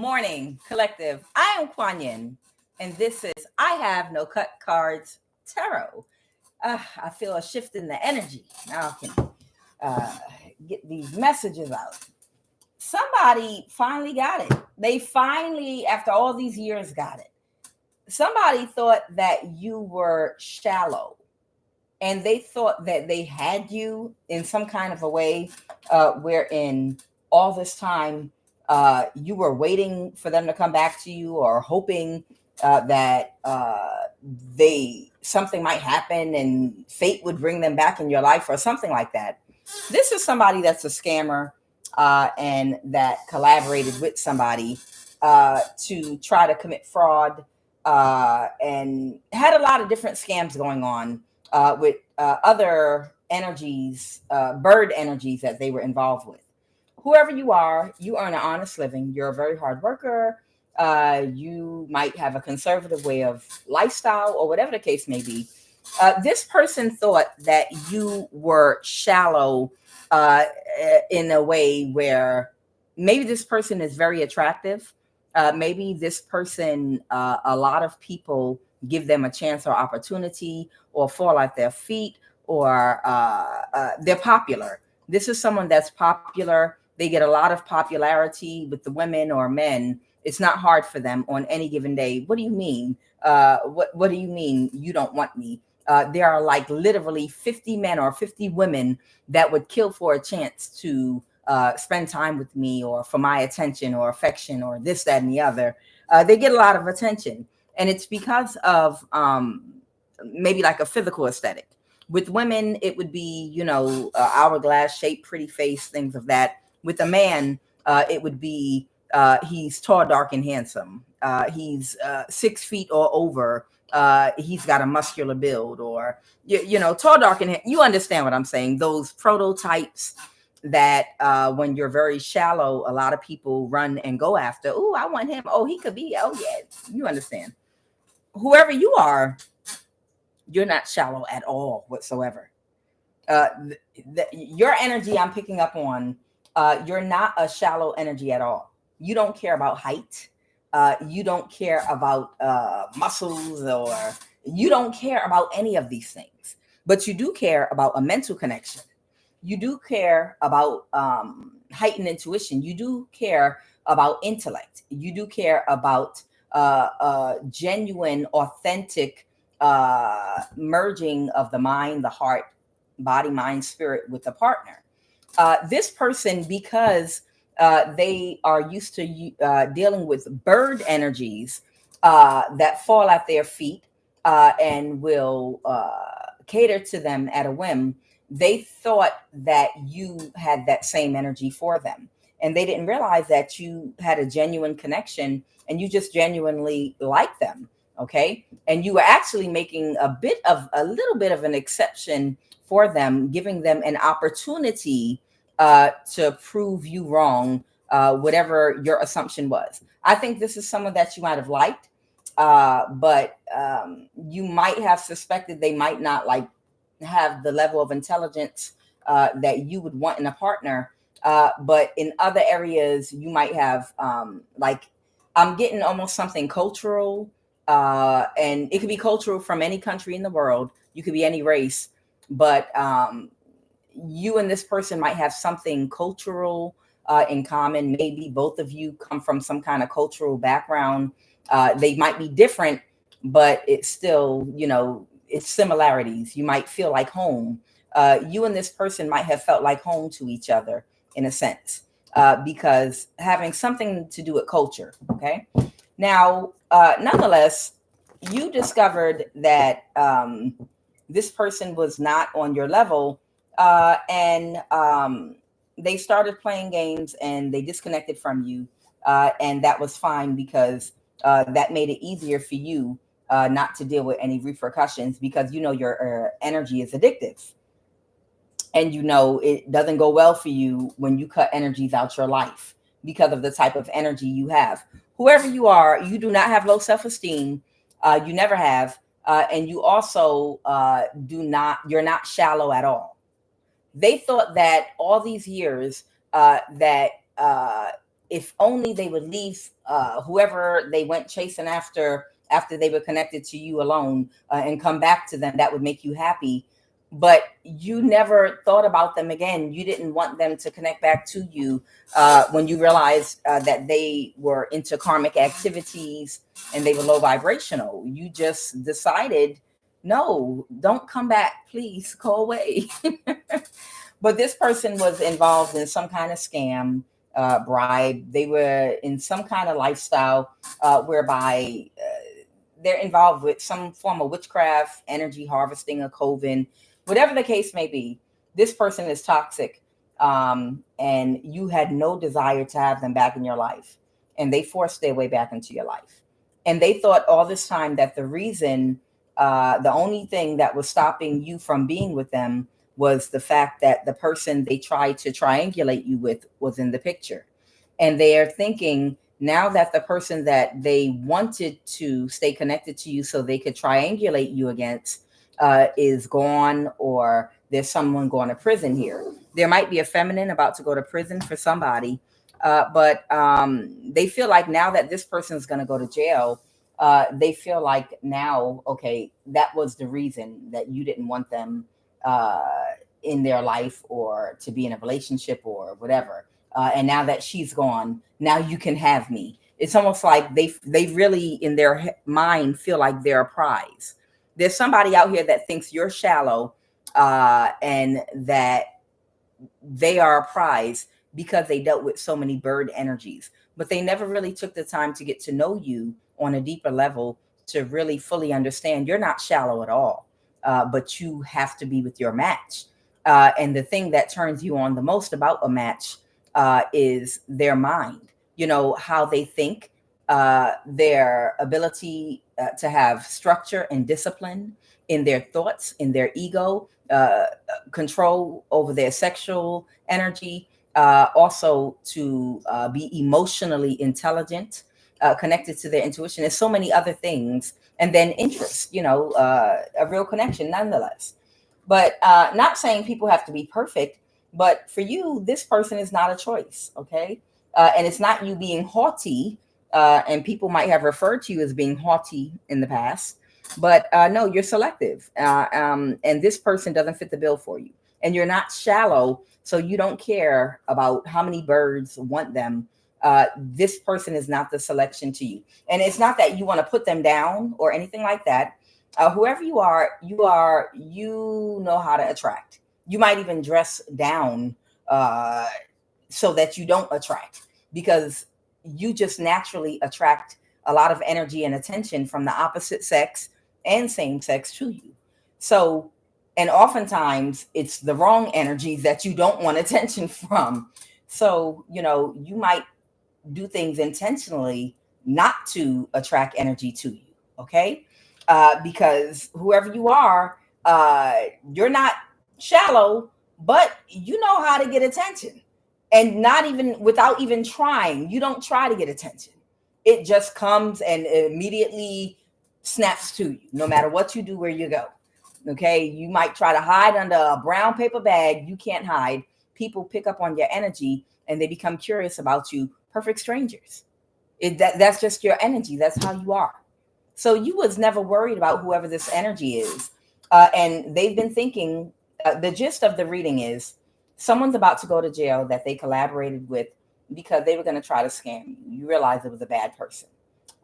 morning, collective. I am QUAN, and this is I Have No Cut Cards Tarot. I feel a shift in the energy. Now I can get these messages out. Somebody finally got it. They finally, after all these years, got it. Somebody thought that you were shallow, and they thought that they had you in some kind of a way wherein all this time you were waiting for them to come back to you, or hoping that something might happen and fate would bring them back in your life or something like that. This is somebody that's a scammer and that collaborated with somebody to try to commit fraud and had a lot of different scams going on with other energies, bird energies that they were involved with. Whoever you earn an honest living. You're a very hard worker. You might have a conservative way of lifestyle, or whatever the case may be. This person thought that you were shallow in a way where maybe this person is very attractive. Maybe this person, a lot of people give them a chance or opportunity, or fall at their feet, or they're popular. This is someone that's popular. They get a lot of popularity with the women or men. It's not hard for them on any given day. What do you mean? What do you mean you don't want me? There are like literally 50 men or 50 women that would kill for a chance to spend time with me, or for my attention or affection, or this, that, and the other. They get a lot of attention. And it's because of maybe like a physical aesthetic. With women, it would be, hourglass shape, pretty face, things of that. With a man, it would be he's tall, dark, and handsome. He's 6 feet or over. He's got a muscular build, or, tall, dark, and you understand what I'm saying. Those prototypes that when you're very shallow, a lot of people run and go after. Oh, I want him. Oh, he could be. Oh, yeah. You understand. Whoever you are, you're not shallow at all whatsoever. Your energy I'm picking up on, you're not a shallow energy at all. You don't care about height. You don't care about muscles, or you don't care about any of these things. But you do care about a mental connection. You do care about heightened intuition. You do care about intellect. You do care about genuine, authentic merging of the mind, the heart, body, mind, spirit with the partner. This person, because they are used to dealing with bird energies that fall at their feet and will cater to them at a whim, they thought that you had that same energy for them. And they didn't realize that you had a genuine connection, and you just genuinely like them. Okay. And you were actually making a little bit of an exception for them, giving them an opportunity to prove you wrong, whatever your assumption was. I think this is someone that you might have liked, but you might have suspected they might not have the level of intelligence that you would want in a partner. But in other areas, you might have I'm getting almost something cultural, and it could be cultural from any country in the world. You could be any race, but you and this person might have something cultural in common. Maybe both of you come from some kind of cultural background. They might be different, but it's still, it's similarities. You might feel like home. You and this person might have felt like home to each other in a sense, because having something to do with culture. Okay. Now, nonetheless, you discovered that this person was not on your level, and they started playing games, and they disconnected from you, and that was fine, because that made it easier for you not to deal with any repercussions, because your energy is addictive, and it doesn't go well for you when you cut energies out your life because of the type of energy you have. Whoever you are, you do not have low self-esteem. You never have. And you also you're not shallow at all. They thought that all these years that if only they would leave whoever they went chasing after they were connected to you alone, and come back to them, that would make you happy. But you never thought about them again. You didn't want them to connect back to you when you realized that they were into karmic activities and they were low vibrational. You just decided, no, don't come back, please go away. But this person was involved in some kind of scam, bribe. They were in some kind of lifestyle whereby they're involved with some form of witchcraft, energy harvesting, a coven, whatever the case may be. This person is toxic, and you had no desire to have them back in your life, and they forced their way back into your life. And they thought all this time that the reason, the only thing that was stopping you from being with them was the fact that the person they tried to triangulate you with was in the picture. And they are thinking, now that the person that they wanted to stay connected to you so they could triangulate you against is gone, or there's someone going to prison here. There might be a feminine about to go to prison for somebody, but they feel like now that this person is going to go to jail, they feel like now, okay, that was the reason that you didn't want them in their life or to be in a relationship or whatever. And now that she's gone, now you can have me. It's almost like they really in their mind feel like they're a prize. There's somebody out here that thinks you're shallow, and that they are a prize because they dealt with so many bird energies, but they never really took the time to get to know you on a deeper level to really fully understand you're not shallow at all, but you have to be with your match. And the thing that turns you on the most about a match is their mind, how they think, their ability to have structure and discipline in their thoughts, in their ego, control over their sexual energy, also to be emotionally intelligent, connected to their intuition. There's so many other things. And then interest, a real connection nonetheless. But not saying people have to be perfect, but for you, this person is not a choice, okay? And it's not you being haughty, and people might have referred to you as being haughty in the past, but no, you're selective, and this person doesn't fit the bill for you. And you're not shallow, so you don't care about how many birds want them. This person is not the selection to you. And it's not that you want to put them down or anything like that. Whoever you are, you know how to attract. You might even dress down so that you don't attract, because you just naturally attract a lot of energy and attention from the opposite sex and same sex to you. So, and oftentimes it's the wrong energy that you don't want attention from. So, you might do things intentionally not to attract energy to you. Okay. Because whoever you are, you're not shallow, but you know how to get attention, and not even without even trying. You don't try to get attention. It just comes and immediately snaps to you, no matter what you do, where you go. Okay. You might try to hide under a brown paper bag. You can't hide. People pick up on your energy and they become curious about you. Perfect strangers. That's just your energy. That's how you are. So you was never worried about whoever this energy is. And they've been thinking, the gist of the reading is someone's about to go to jail that they collaborated with because they were going to try to scam you. You realize it was a bad person.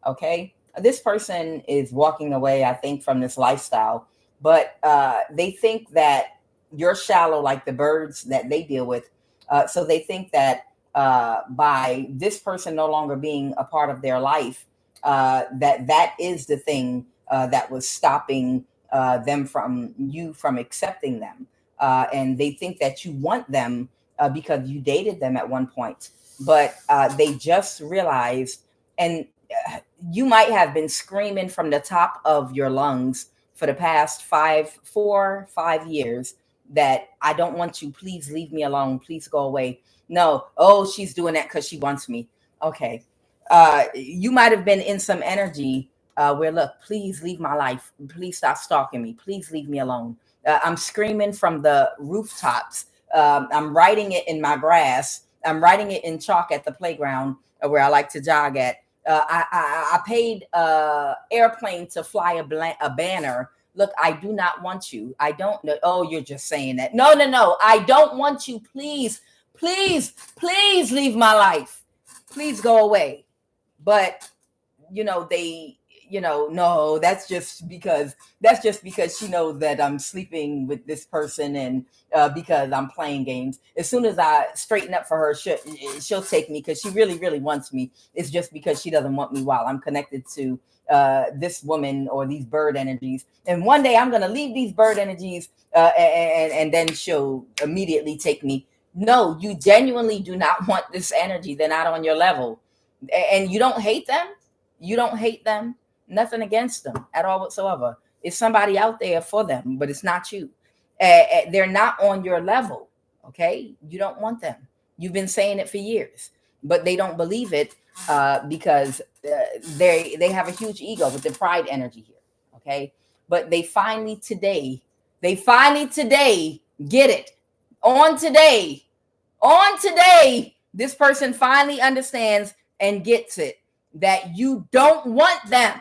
Okay. This person is walking away, I think, from this lifestyle, but they think that you're shallow like the birds that they deal with. So they think that by this person no longer being a part of their life, that is the thing that was stopping them from accepting them. And they think that you want them because you dated them at one point, but they just realized, and you might have been screaming from the top of your lungs for the past 5 years that I don't want you. Please leave me alone. Please go away. No. Oh, she's doing that because she wants me. Okay. You might have been in some energy where, look, please leave my life. Please stop stalking me. Please leave me alone. I'm screaming from the rooftops. I'm writing it in my grass I'm writing it in chalk at the playground where I like to jog at. I paid airplane to fly a banner. Look, I do not want you. I don't know. Oh, you're just saying that. No. I don't want you. Please leave my life. Please go away. But no, that's just because she knows that I'm sleeping with this person, and because I'm playing games. As soon as I straighten up for her, she'll take me because she really wants me. It's just because she doesn't want me while I'm connected to this woman or these bird energies. And one day I'm going to leave these bird energies and then she'll immediately take me. No, you genuinely do not want this energy. They're not on your level. And you don't hate them. You don't hate them. Nothing against them at all whatsoever. It's somebody out there for them, but it's not you. They're not on your level. Okay. You don't want them. You've been saying it for years, but they don't believe it because they have a huge ego with the pride energy here. Okay. But they finally today get it. On today, this person finally understands and gets it that you don't want them.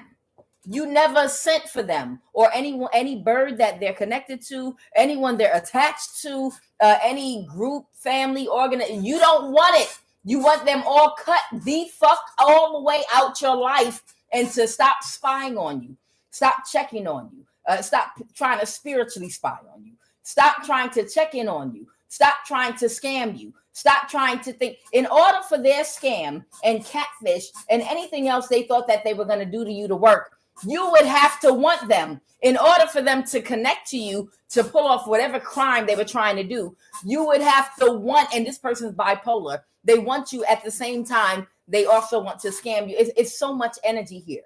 You never sent for them or any bird that they're connected to, anyone they're attached to, any group, family, organ. You don't want it. You want them all cut the fuck all the way out your life, and to stop spying on you, stop checking on you, stop trying to spiritually spy on you, stop trying to check in on you, stop trying to scam you. Stop trying to think. In order for their scam and catfish and anything else they thought that they were going to do to you to work, you would have to want them. In order for them to connect to you to pull off whatever crime they were trying to do, you would have to want, and this person's bipolar, they want you at the same time. They also want to scam you. It's so much energy here.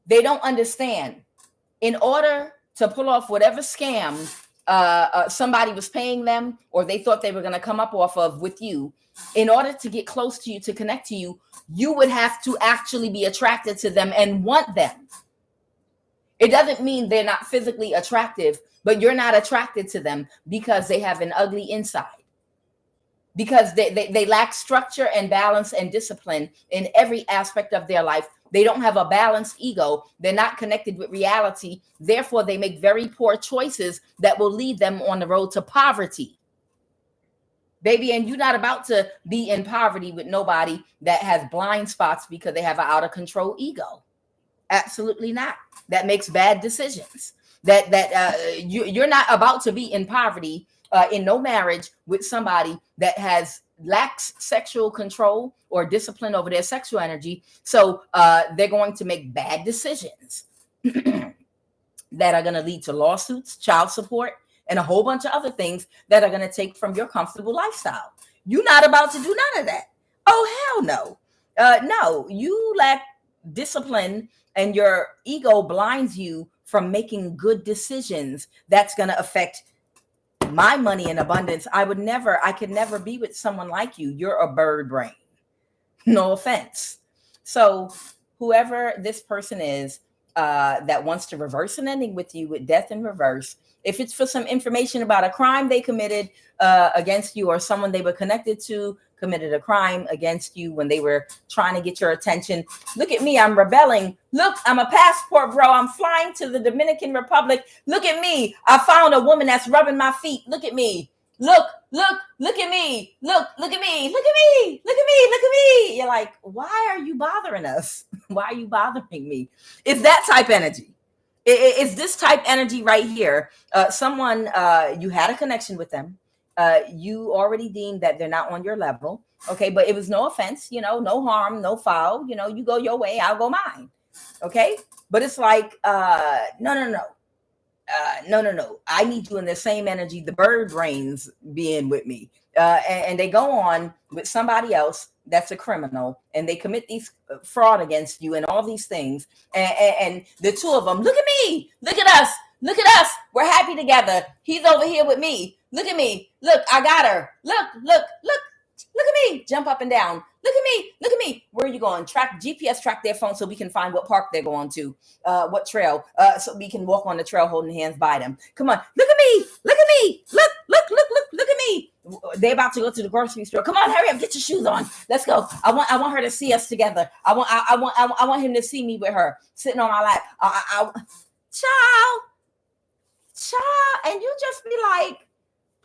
They don't understand. In order to pull off whatever scam somebody was paying them or they thought they were going to come up off of with you, in order to get close to you, to connect to you, you would have to actually be attracted to them and want them. It doesn't mean they're not physically attractive, but you're not attracted to them because they have an ugly inside, because they lack structure and balance and discipline in every aspect of their life. They don't have a balanced ego. They're not connected with reality. Therefore, they make very poor choices that will lead them on the road to poverty. Baby, and you're not about to be in poverty with nobody that has blind spots because they have an out of control ego. Absolutely not. That makes bad decisions. You're not about to be in poverty in no marriage with somebody that lacks sexual control or discipline over their sexual energy. So they're going to make bad decisions that are going to lead to lawsuits, child support, and a whole bunch of other things that are going to take from your comfortable lifestyle. You're not about to do none of that. Oh, hell no. No, you lack discipline and your ego blinds you from making good decisions. That's going to affect my money in abundance. I could never be with someone like you. You're a bird brain. No offense. So whoever this person is that wants to reverse an ending with you with death in reverse, if it's for some information about a crime they committed against you, or someone they were connected to committed a crime against you when they were trying to get your attention. Look at me, I'm rebelling. Look, I'm a passport bro. I'm flying to the Dominican Republic. Look at me. I found a woman that's rubbing my feet. Look at me. Look at me. Look at me. Look at me. You're like, why are you bothering us? Why are you bothering me? It's that type energy. It's this type energy right here. Someone, you had a connection with them. You already deemed that they're not on your level. Okay. But it was no offense, no harm, no foul, you go your way, I'll go mine. Okay. But it's like, no. I need you in the same energy the bird brains being with me. And they go on with somebody else that's a criminal, and they commit these fraud against you and all these things. And the two of them, look at me, look at us, we're happy together. He's over here with me. Look at me. Look, I got her. Look at me. Jump up and down. Look at me. Where are you going? GPS track their phone so we can find what park they're going to, what trail, so we can walk on the trail holding hands by them. Come on. Look at me. Look at me. Look at me. they're about to go to the grocery store. Come on, hurry up, get your shoes on. Let's go. I want her to see us together. I want him to see me with her sitting on my lap. Child, and you just be like,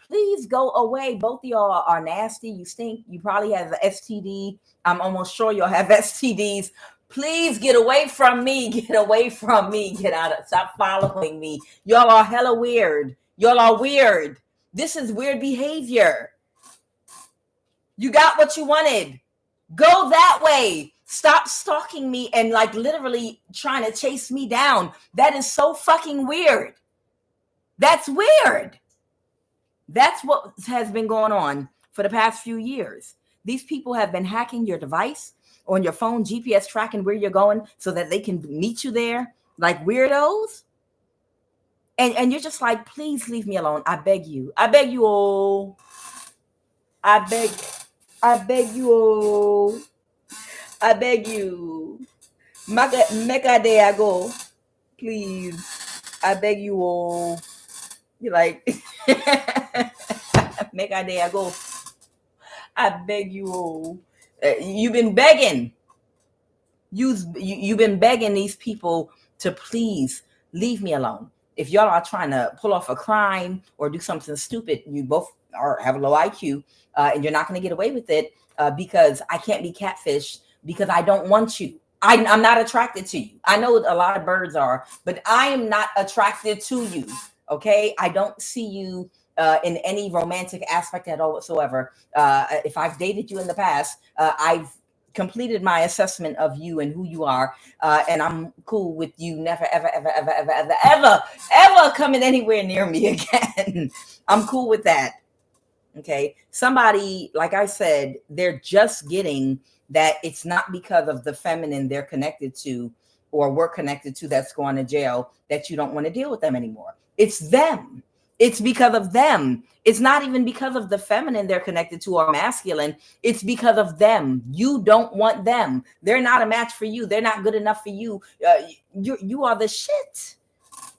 please go away. Both of y'all are nasty. You stink. You probably have an STD. I'm almost sure you'll have STDs. Please get away from me. Get away from me. Get out of, stop following me. Y'all are hella weird. Y'all are weird. This is weird behavior. You got what you wanted. Go that way. Stop stalking me and like literally trying to chase me down. That is so fucking weird. That's weird. That's what has been going on for the past few years. These people have been hacking your device on your phone, GPS tracking where you're going so that they can meet you there like weirdos. And you're just like, please leave me alone. I beg you. I beg you all. I beg you all. I beg you. Mecca day I go. Please. I beg you all. You're like, Mecca day I go. I beg you all. You've been begging. You've been begging these people to please leave me alone. If y'all are trying to pull off a crime or do something stupid, you both have a low IQ, and you're not going to get away with it because I can't be catfished because I don't want you. I'm not attracted to you. I know a lot of birds are, but I am not attracted to you. Okay, I don't see you in any romantic aspect at all whatsoever. If I've dated you in the past, I've completed my assessment of you and who you are, and I'm cool with you never, ever coming anywhere near me again. I'm cool with that. Okay, somebody, like I said, they're just getting that it's not because of the feminine they're connected to or were connected to that's going to jail that you don't want to deal with them anymore. It's them. It's because of them. It's not even because of the feminine they're connected to or masculine. It's because of them. You don't want them. They're not a match for you. They're not good enough for you. You are the shit.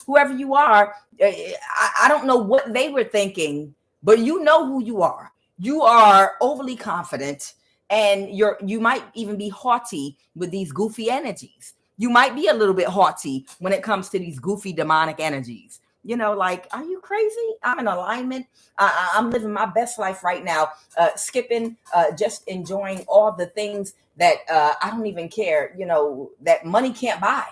Whoever you are, I don't know what they were thinking, but you know who you are. You are overly confident, and you might even be haughty with these goofy energies. You might be a little bit haughty when it comes to these goofy demonic energies. You know, like, are you crazy? I'm in alignment. I'm living my best life right now, skipping, just enjoying all the things that I don't even care, you know, that money can't buy.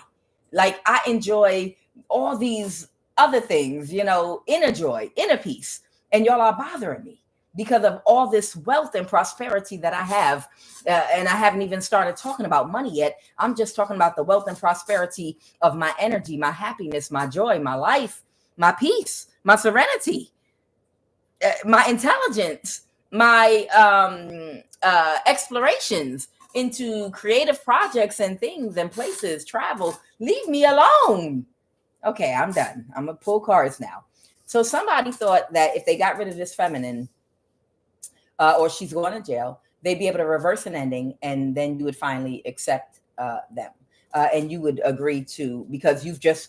Like, I enjoy all these other things, you know, inner joy, inner peace. And y'all are bothering me because of all this wealth and prosperity that I have. And I haven't even started talking about money yet. I'm just talking about the wealth and prosperity of my energy, my happiness, my joy, my life, my peace, my serenity, my intelligence, my explorations into creative projects and things and places, travel. Leave me alone. Okay, I'm done. I'm going to pull cards now. So somebody thought that if they got rid of this feminine or she's going to jail, they'd be able to reverse an ending, and then you would finally accept them. And you would agree to, because you've just,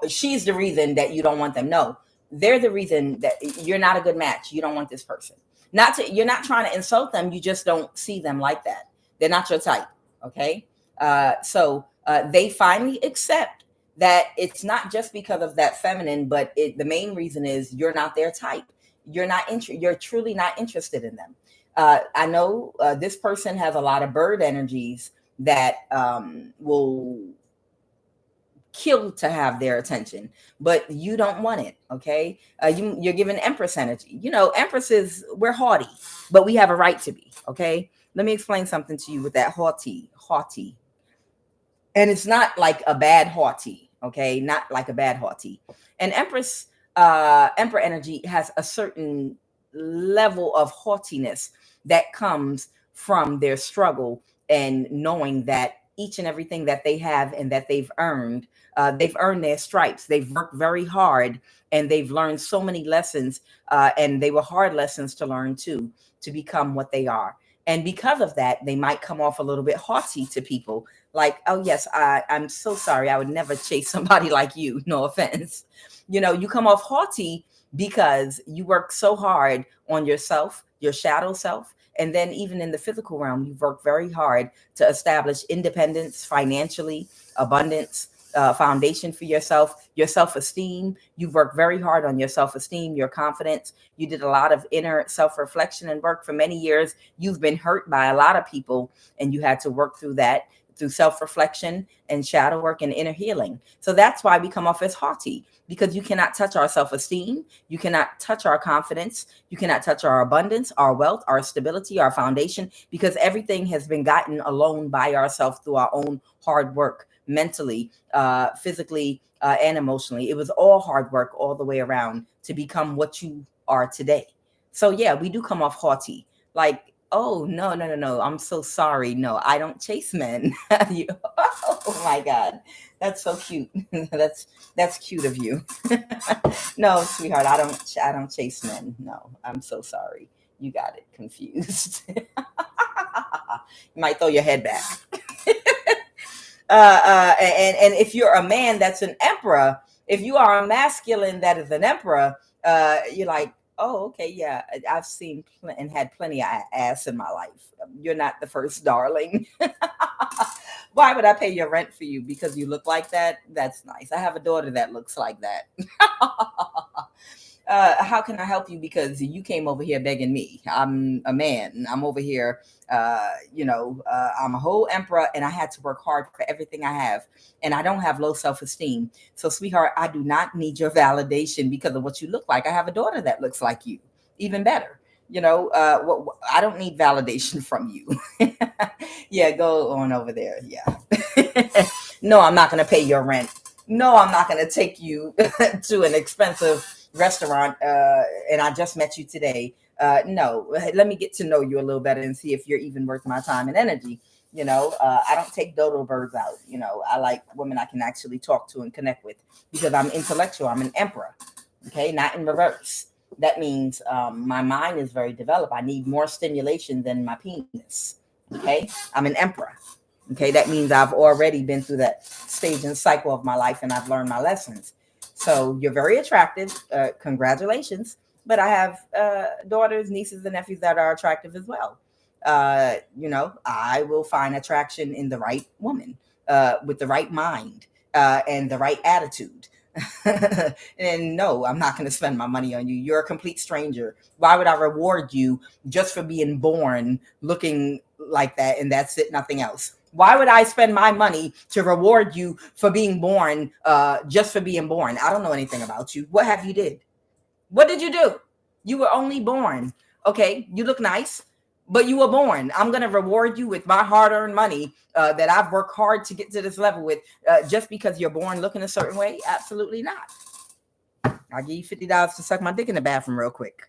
she's the reason that you don't want them. No, they're the reason that you're not a good match. You don't want this person. You're not trying to insult them. You just don't see them like that. They're not your type. Okay. So they finally accept that it's not just because of that feminine, but the main reason is you're not their type. You're truly not interested in them. I know this person has a lot of bird energies that will kill to have their attention, but you don't want it. Okay. You're given Empress energy. You know, Empresses, we're haughty, but we have a right to be. Okay. Let me explain something to you with that haughty. And it's not like a bad haughty. Okay. Not like a bad haughty. And Empress, Emperor energy has a certain level of haughtiness that comes from their struggle and knowing that each and everything that they have and that they've earned their stripes. They've worked very hard and they've learned so many lessons, and they were hard lessons to learn too, to become what they are. And because of that, they might come off a little bit haughty to people, Like, oh yes, I'm so sorry, I would never chase somebody like you, no offense. You come off haughty because you work so hard on yourself, your shadow self. And then even in the physical realm, you've worked very hard to establish independence financially, abundance, foundation for yourself, your self-esteem. You've worked very hard on your self-esteem, your confidence. You did a lot of inner self-reflection and work for many years. You've been hurt by a lot of people, and you had to work through that through self-reflection and shadow work and inner healing. So that's why we come off as haughty, because you cannot touch our self-esteem. You cannot touch our confidence. You cannot touch our abundance, our wealth, our stability, our foundation, because everything has been gotten alone by ourselves through our own hard work, mentally, physically, and emotionally. It was all hard work all the way around to become what you are today. So yeah, we do come off haughty. Like, oh, no. I'm so sorry. No, I don't chase men. Oh my God. That's so cute. That's cute of you. No, sweetheart, I don't chase men. No, I'm so sorry. You got it confused. You might throw your head back. And if you're a man that's an emperor, if you are a masculine that is an emperor, you're like, oh, okay, yeah, I've seen and had plenty of ass in my life. You're not the first, darling. Why would I pay your rent for you? Because you look like that? That's nice. I have a daughter that looks like that. How can I help you? Because you came over here begging me. I'm a man. I'm over here. I'm a whole emperor, and I had to work hard for everything I have. And I don't have low self-esteem. So, sweetheart, I do not need your validation because of what you look like. I have a daughter that looks like you. Even better. I don't need validation from you. Yeah, go on over there. Yeah. No, I'm not going to pay your rent. No, I'm not going to take you to an expensive restaurant, and I just met you today. No, let me get to know you a little better and see if you're even worth my time and energy. I don't take dodo birds out. I like women I can actually talk to and connect with, because I'm intellectual. I'm an emperor. Okay, not in reverse. That means my mind is very developed. I need more stimulation than my penis. Okay, I'm an emperor. Okay, that means I've already been through that stage and cycle of my life, and I've learned my lessons. So you're very attractive. Congratulations. But I have daughters, nieces, and nephews that are attractive as well. I will find attraction in the right woman, with the right mind, and the right attitude. And no, I'm not going to spend my money on you. You're a complete stranger. Why would I reward you just for being born looking like that, and that's it, nothing else? Why would I spend my money to reward you for being born, just for being born? I don't know anything about you. What have you did? What did you do? You were only born. Okay, you look nice, but you were born. I'm going to reward you with my hard-earned money that I've worked hard to get to this level with, just because you're born looking a certain way? Absolutely not. I'll give you $50 to suck my dick in the bathroom real quick.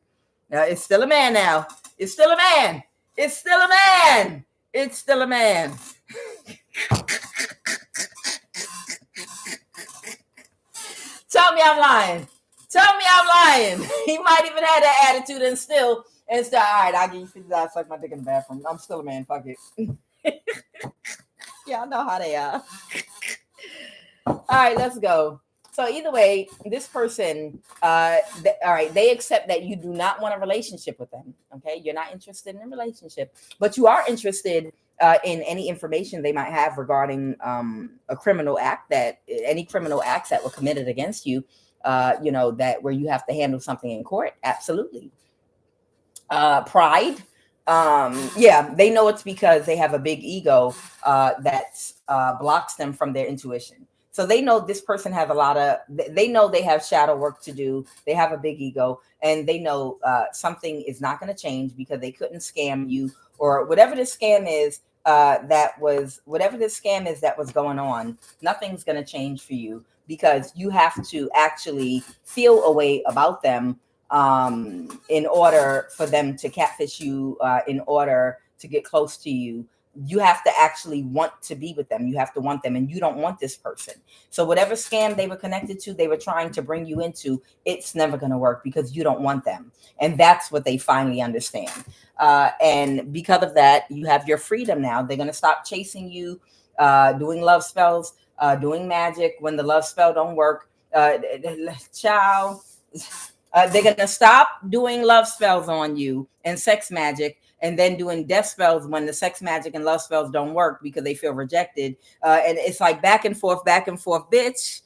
It's still a man now. It's still a man. It's still a man. It's still a man. Tell me I'm lying. Tell me I'm lying. He might even have that attitude and still, all right, I'll give you $50 to suck my dick in the bathroom. I'm still a man. Fuck it. Y'all know how they are. All right, let's go. So either way, this person, all right, they accept that you do not want a relationship with them. Okay, you're not interested in a relationship, but you are interested in any information they might have regarding a criminal act, that any criminal acts that were committed against you, that where you have to handle something in court. Absolutely. Pride. Yeah, they know it's because they have a big ego that blocks them from their intuition. So they know this person has they know they have shadow work to do. They have a big ego, and they know something is not going to change because they couldn't scam you, or whatever this scam is that was going on. Nothing's going to change for you, because you have to actually feel a way about them in order for them to catfish you, in order to get close to you. You have to actually want to be with them. You have to want them, and you don't want this person. So whatever scam they were connected to, they were trying to bring you into, it's never going to work because you don't want them. And that's what they finally understand. And because of that, you have your freedom now. They're going to stop chasing you. doing love spells, doing magic. When the love spell don't work, child, they're going to stop doing love spells on you and sex magic, and then doing death spells when the sex magic and love spells don't work because they feel rejected. And it's like back and forth, bitch.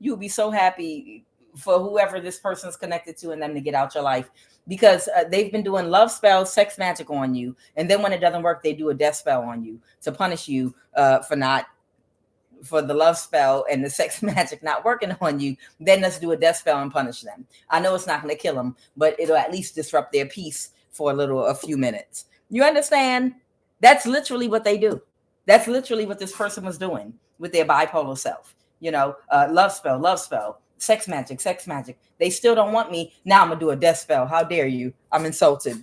You'll be so happy for whoever this person's connected to and them to get out your life, because they've been doing love spells, sex magic on you. And then when it doesn't work, they do a death spell on you to punish you for the love spell and the sex magic not working on you. Then let's do a death spell and punish them. I know it's not going to kill them, but it'll at least disrupt their peace for a few minutes. You understand? That's literally what they do. That's literally what this person was doing with their bipolar self. Love spell, sex magic. They still don't want me. Now I'm going to do a death spell. How dare you? I'm insulted.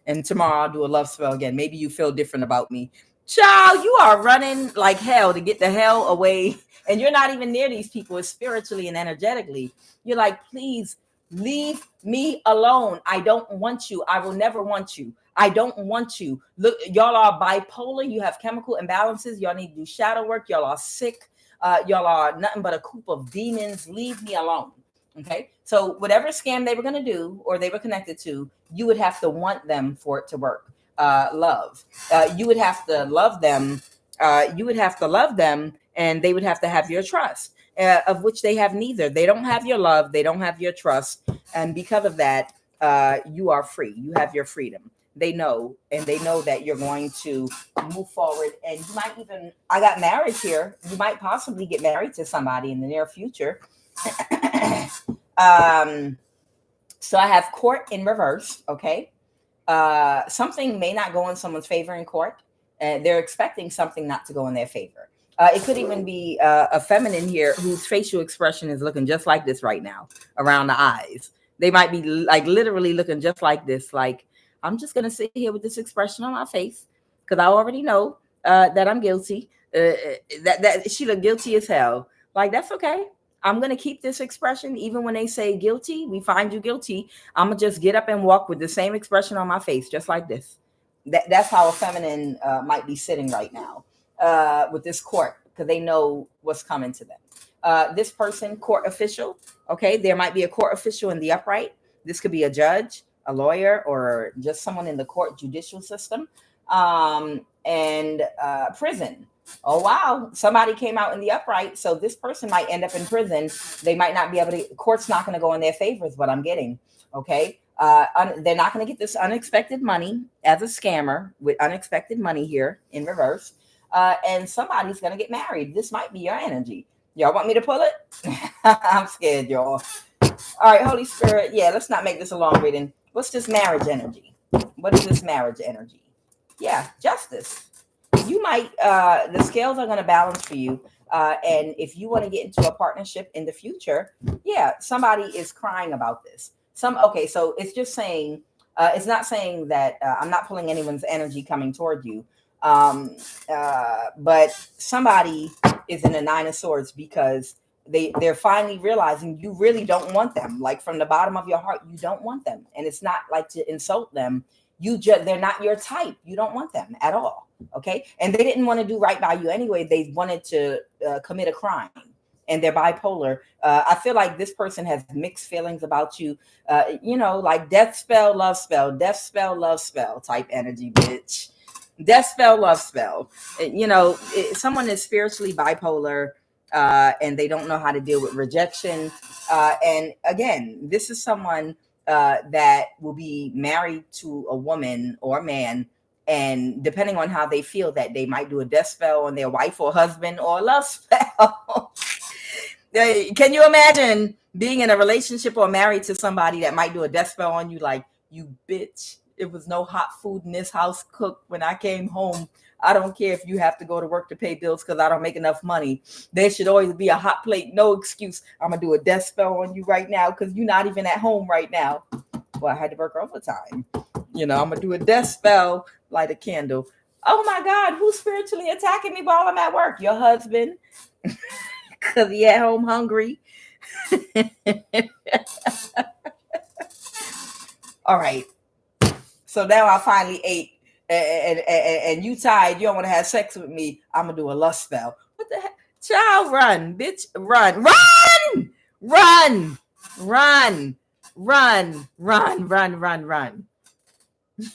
And tomorrow I'll do a love spell again. Maybe you feel different about me. Child, you are running like hell to get the hell away. And you're not even near these people spiritually and energetically. You're like, please leave me alone. I don't want you. I will never want you. I don't want you. Look, y'all are bipolar. You have chemical imbalances. Y'all need to do shadow work. Y'all are sick. Y'all are nothing but a coop of demons. Leave me alone. Okay. So whatever scam they were going to do or they were connected to, you would have to want them for it to work. Love. You would have to love them. And they would have to have your trust, of which they have neither. They don't have your love. They don't have your trust. And because of that, you are free. You have your freedom. They know, and they know that you're going to move forward. And you might even, I got marriage here. You might possibly get married to somebody in the near future. So I have court in reverse. Okay. Something may not go in someone's favor in court. They're expecting something not to go in their favor. It could even be a feminine here whose facial expression is looking just like this right now around the eyes. They might be like literally looking just like this. Like, I'm just going to sit here with this expression on my face because I already know that I'm guilty. That she look guilty as hell. Like, that's okay. I'm going to keep this expression. Even when they say guilty, we find you guilty. I'm going to just get up and walk with the same expression on my face, just like this. That's how a feminine might be sitting right now with this court, because they know what's coming to them. This person, court official. Okay. There might be a court official in the upright. This could be a judge, a lawyer, or just someone in the court judicial system, and prison. Oh, wow. Somebody came out in the upright. So this person might end up in prison. They might not be able to, court's not going to go in their favor is what I'm getting. Okay. They're not going to get this unexpected money as a scammer with unexpected money here in reverse. And somebody's going to get married. This might be your energy. Y'all want me to pull it? I'm scared, y'all. All right, Holy Spirit. Yeah, let's not make this a long reading. What's this marriage energy? What is this marriage energy? Yeah, justice. You might, the scales are going to balance for you. And if you want to get into a partnership in the future, yeah, somebody is crying about this. Okay, so it's just saying, it's not saying that I'm not pulling anyone's energy coming toward you. But somebody is in a 9 of Swords because they're finally realizing you really don't want them. Like from the bottom of your heart, you don't want them. And it's not like to insult them. They're not your type. You don't want them at all. Okay. And they didn't want to do right by you anyway. They wanted to commit a crime, and they're bipolar. I feel like this person has mixed feelings about you. Like death spell, love spell type energy, bitch. Death spell, love spell. Someone is spiritually bipolar, and they don't know how to deal with rejection. And again, this is someone that will be married to a woman or a man, and depending on how they feel that day, might do a death spell on their wife or husband or a love spell. Can you imagine being in a relationship or married to somebody that might do a death spell on you? Like, you bitch, it was no hot food in this house cooked when I came home. I don't care if you have to go to work to pay bills because I don't make enough money. There should always be a hot plate. No excuse. I'm going to do a death spell on you right now because you're not even at home right now. Well, I had to work overtime. I'm going to do a death spell, light a candle. Oh, my God. Who's spiritually attacking me while I'm at work? Your husband. Because he at home hungry. All right. So now I finally ate and you tired, you don't want to have sex with me, I'm gonna do a lust spell. What the heck? Child, run, bitch, run, run, run, run, run, run, run, run, run.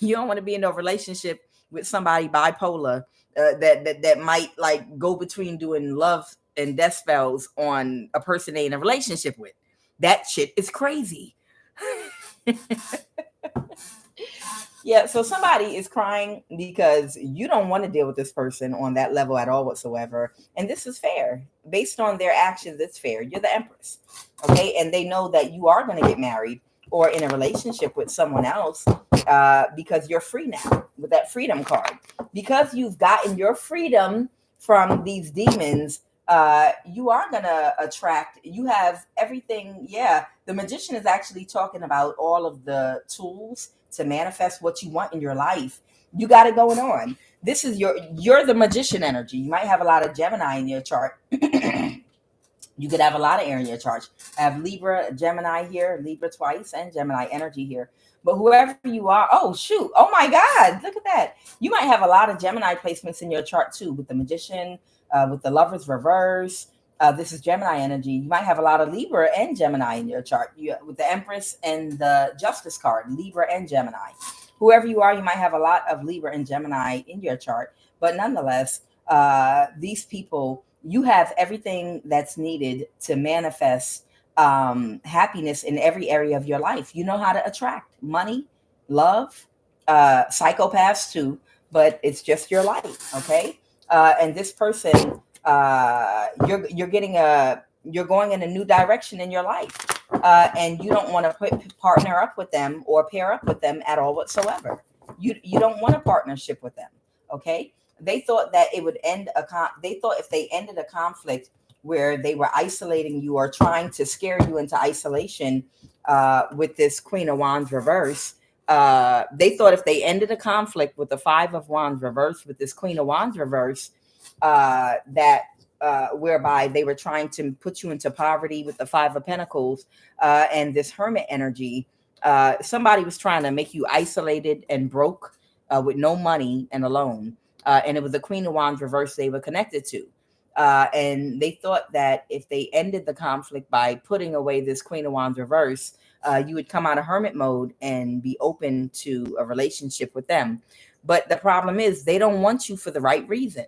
You don't want to be in a relationship with somebody bipolar that might like go between doing love and death spells on a person they in a relationship with. That shit is crazy. Yeah, so somebody is crying because you don't want to deal with this person on that level at all whatsoever. And this is fair. Based on their actions, it's fair. You're the Empress. Okay. And they know that you are going to get married or in a relationship with someone else because you're free now with that freedom card. Because you've gotten your freedom from these demons, you are going to attract, you have everything. Yeah. The magician is actually talking about all of the tools to manifest what you want in your life. You got it going on. This is you're the magician energy. You might have a lot of Gemini in your chart. You could have a lot of air in your chart. I have Libra, Gemini here, Libra twice, and Gemini energy here. But whoever you are, oh shoot, oh my God, look at that. You might have a lot of Gemini placements in your chart too, with the magician, with the lovers reverse. This is Gemini energy. You might have a lot of Libra and Gemini in your chart. With the Empress and the Justice card, Libra and Gemini. Whoever you are, you might have a lot of Libra and Gemini in your chart. But nonetheless, these people, you have everything that's needed to manifest happiness in every area of your life. You know how to attract money, love, psychopaths too, but it's just your life, okay? And this person, you're going in a new direction in your life, and you don't want to partner up with them or pair up with them at all whatsoever. You don't want a partnership with them, okay? They thought that it would end they thought if they ended a conflict where they were isolating you or trying to scare you into isolation with this Queen of Wands reverse. They thought if they ended a conflict with the Five of Wands reverse with this Queen of Wands reverse, that whereby they were trying to put you into poverty with the Five of Pentacles and this Hermit energy. Somebody was trying to make you isolated and broke with no money and alone. And it was the Queen of Wands reverse they were connected to. And they thought that if they ended the conflict by putting away this Queen of Wands reverse, you would come out of hermit mode and be open to a relationship with them. But the problem is they don't want you for the right reason.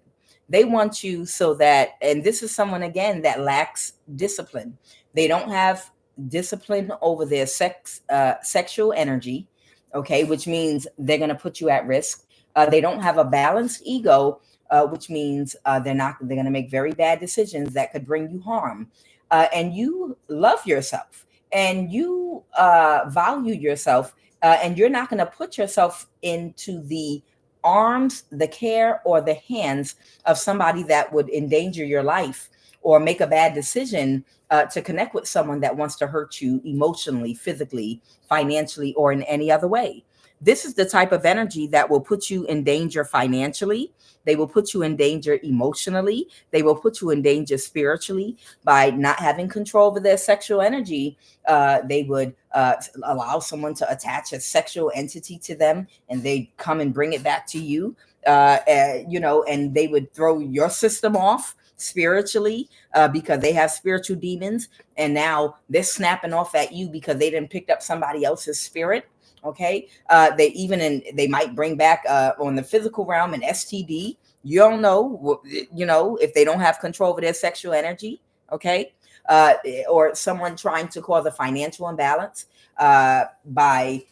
They want you so that, and this is someone, again, that lacks discipline. They don't have discipline over their sexual energy, okay, which means they're going to put you at risk. They don't have a balanced ego, which means they're going to make very bad decisions that could bring you harm. And you love yourself and you value yourself, and you're not going to put yourself into the arms, the care, or the hands of somebody that would endanger your life or make a bad decision to connect with someone that wants to hurt you emotionally, physically, financially, or in any other way. This is the type of energy that will put you in danger financially. They will put you in danger emotionally. They will put you in danger spiritually by not having control over their sexual energy. They would allow someone to attach a sexual entity to them, and they come and bring it back to you, and they would throw your system off spiritually because they have spiritual demons, and now they're snapping off at you because they didn't pick up somebody else's spirit. Okay. They might bring back on the physical realm an STD. You don't know, if they don't have control over their sexual energy. Okay. Or someone trying to cause a financial imbalance by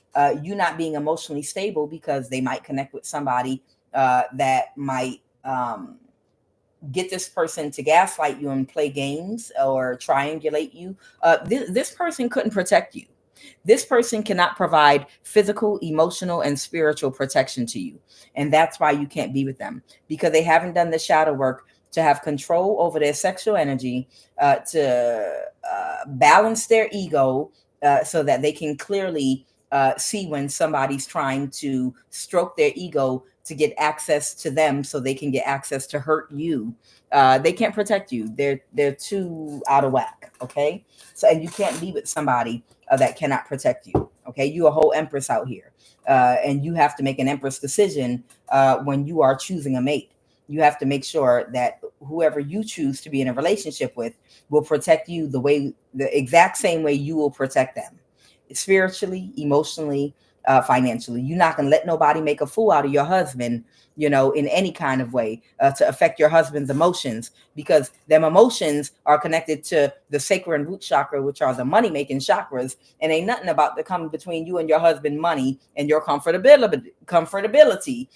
you not being emotionally stable, because they might connect with somebody that might get this person to gaslight you and play games or triangulate you. This person couldn't protect you. This person cannot provide physical, emotional, and spiritual protection to you. And that's why you can't be with them, because they haven't done the shadow work to have control over their sexual energy, to balance their ego so that they can clearly see when somebody's trying to stroke their ego to get access to them so they can get access to hurt you. They can't protect you. They're too out of whack. Okay. So, and you can't be with somebody that cannot protect you. Okay, you a whole Empress out here, and you have to make an Empress decision when you are choosing a mate. You have to make sure that whoever you choose to be in a relationship with will protect you the exact same way you will protect them, spiritually, emotionally, financially. You're not going to let nobody make a fool out of your husband, in any kind of way to affect your husband's emotions, because them emotions are connected to the sacral and root chakra, which are the money making chakras, and ain't nothing about to come between you and your husband money and your comfortability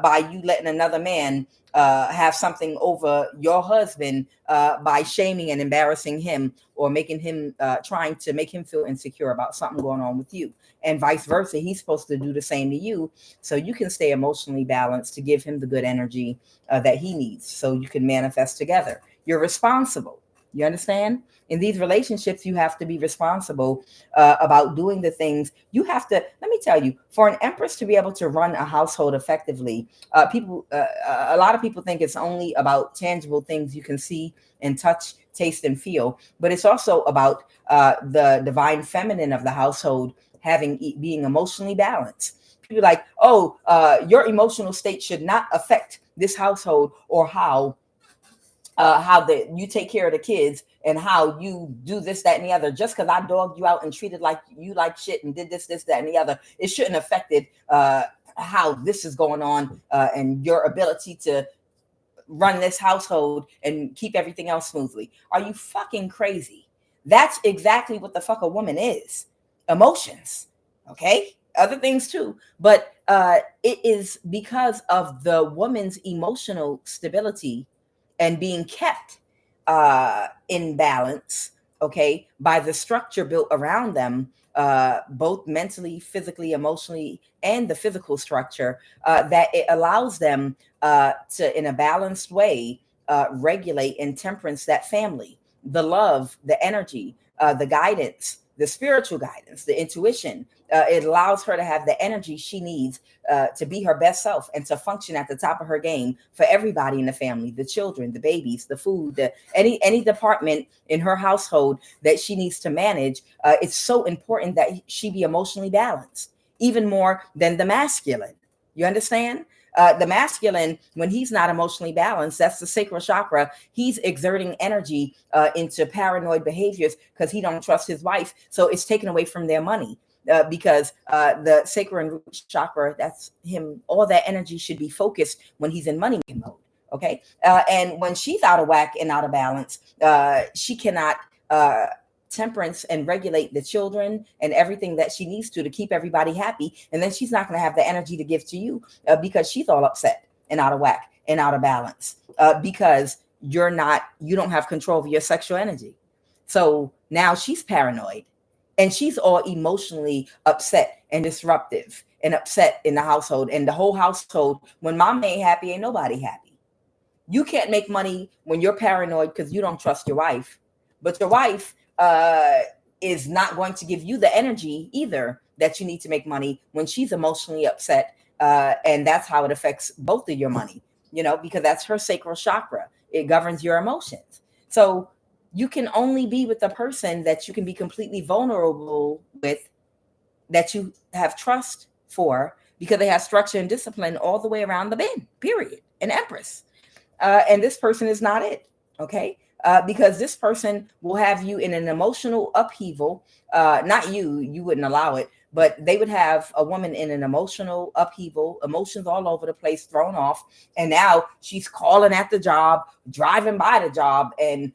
by you letting another man have something over your husband by shaming and embarrassing him, or making him trying to make him feel insecure about something going on with you, and vice versa. He's supposed to do the same to you, so you can stay emotionally balanced to give him the good energy that he needs, so you can manifest together. You're responsible. You understand? In these relationships, you have to be responsible about doing the things. You have to, let me tell you, for an Empress to be able to run a household effectively, a lot of people think it's only about tangible things you can see and touch, taste, and feel, but it's also about the divine feminine of the household being emotionally balanced. People are like, oh, your emotional state should not affect this household, or how you take care of the kids, and how you do this, that, and the other. Just because I dogged you out and treated like you like shit and did this, that, and the other, it shouldn't have affected how this is going on and your ability to run this household and keep everything else smoothly. Are you fucking crazy? That's exactly what the fuck a woman is. Emotions. Okay? Other things too. But it is because of the woman's emotional stability and being kept in balance, okay, by the structure built around them, both mentally, physically, emotionally, and the physical structure, that it allows them to, in a balanced way, regulate and temperance that family, the love, the energy, the guidance, the spiritual guidance, the intuition. It allows her to have the energy she needs to be her best self and to function at the top of her game for everybody in the family, the children, the babies, the food, any department in her household that she needs to manage. It's so important that she be emotionally balanced, even more than the masculine. You understand? The masculine, when he's not emotionally balanced, that's the sacral chakra. He's exerting energy into paranoid behaviors because he don't trust his wife. So it's taken away from their money. Because the sacral and root chakra, that's him. All that energy should be focused when he's in money mode. Okay. And when she's out of whack and out of balance, she cannot temperance and regulate the children and everything that she needs to keep everybody happy. And then she's not going to have the energy to give to you because she's all upset and out of whack and out of balance because you don't have control of your sexual energy. So now she's paranoid. And she's all emotionally upset and disruptive and upset in the household. And the whole household, when mom ain't happy, ain't nobody happy. You can't make money when you're paranoid because you don't trust your wife. But your wife is not going to give you the energy either that you need to make money when she's emotionally upset. And that's how it affects both of your money, because that's her sacral chakra. It governs your emotions. So you can only be with the person that you can be completely vulnerable with, that you have trust for, because they have structure and discipline all the way around the bend, period. An Empress. And this person is not it. Okay. Because this person will have you in an emotional upheaval. Not you wouldn't allow it, but they would have a woman in an emotional upheaval, emotions all over the place, thrown off. And now she's calling at the job, driving by the job, and